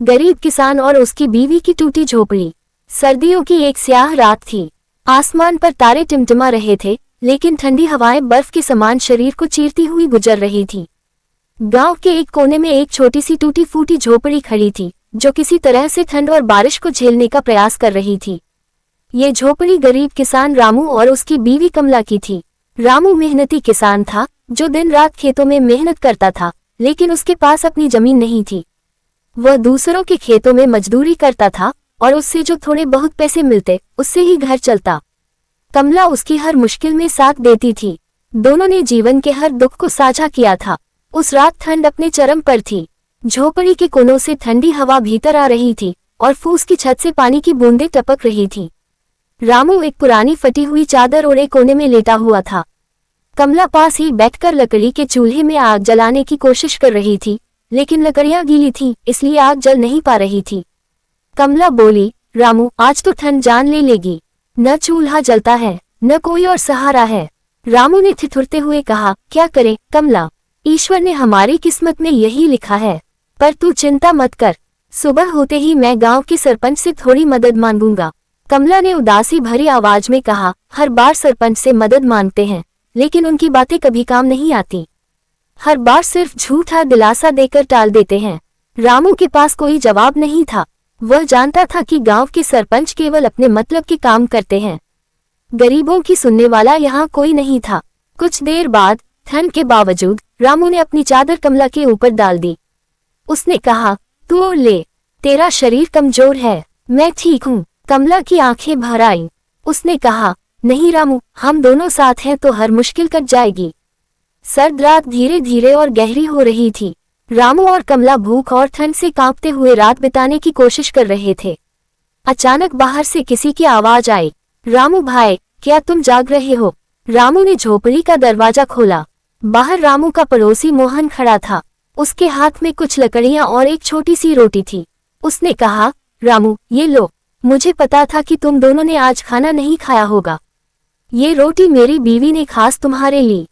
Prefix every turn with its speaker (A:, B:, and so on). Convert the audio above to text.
A: गरीब किसान और उसकी बीवी की टूटी झोपड़ी। सर्दियों की एक स्याह रात थी। आसमान पर तारे टिमटिमा रहे थे, लेकिन ठंडी हवाएं बर्फ के समान शरीर को चीरती हुई गुजर रही थी। गांव के एक कोने में एक छोटी सी टूटी फूटी झोपड़ी खड़ी थी, जो किसी तरह से ठंड और बारिश को झेलने का प्रयास कर रही थी। ये झोपड़ी गरीब किसान रामू और उसकी बीवी कमला की थी। रामू मेहनती किसान था, जो दिन रात खेतों में मेहनत करता था, लेकिन उसके पास अपनी जमीन नहीं थी। वह दूसरों के खेतों में मजदूरी करता था और उससे जो थोड़े बहुत पैसे मिलते, उससे ही घर चलता। कमला उसकी हर मुश्किल में साथ देती थी। दोनों ने जीवन के हर दुख को साझा किया था। उस रात ठंड अपने चरम पर थी। झोपड़ी के कोनों से ठंडी हवा भीतर आ रही थी और फूस की छत से पानी की बूंदें टपक रही थी। रामू एक पुरानी फटी हुई चादर ओढ़े कोने में लेटा हुआ था। कमला पास ही बैठकर लकड़ी के चूल्हे में आग जलाने की कोशिश कर रही थी, लेकिन लकड़ियां गीली थीं, इसलिए आग जल नहीं पा रही थी। कमला बोली, रामू, आज तो ठंड जान ले लेगी। न चूल्हा जलता है, न कोई और सहारा है। रामू ने ठिठुरते हुए कहा, क्या करे कमला, ईश्वर ने हमारी किस्मत में यही लिखा है। पर तू चिंता मत कर, सुबह होते ही मैं गांव के सरपंच से थोड़ी मदद मांगूंगा। कमला ने उदासी भरी आवाज में कहा, हर बार सरपंच से मदद मांगते हैं, लेकिन उनकी बातें कभी काम नहीं आती। हर बार सिर्फ झूठा दिलासा देकर टाल देते हैं। रामू के पास कोई जवाब नहीं था। वह जानता था कि गांव के सरपंच केवल अपने मतलब के काम करते हैं। गरीबों की सुनने वाला यहाँ कोई नहीं था। कुछ देर बाद ठंड के बावजूद रामू ने अपनी चादर कमला के ऊपर डाल दी। उसने कहा, तू ओढ़ ले, तेरा शरीर कमजोर है, मैं ठीक हूँ। कमला की आंखें भर आईं। उसने कहा, नहीं रामू, हम दोनों साथ हैं तो हर मुश्किल कट जाएगी। सर्द रात धीरे धीरे और गहरी हो रही थी। रामू और कमला भूख और ठंड से कांपते हुए रात बिताने की कोशिश कर रहे थे। अचानक बाहर से किसी की आवाज आई, रामू भाई, क्या तुम जाग रहे हो? रामू ने झोपड़ी का दरवाजा खोला। बाहर रामू का पड़ोसी मोहन खड़ा था। उसके हाथ में कुछ लकड़ियां और एक छोटी सी रोटी थी। उसने कहा, रामू, ये लो, मुझे पता था कि तुम दोनों ने आज खाना नहीं खाया होगा। ये रोटी मेरी बीवी ने खास तुम्हारे लिए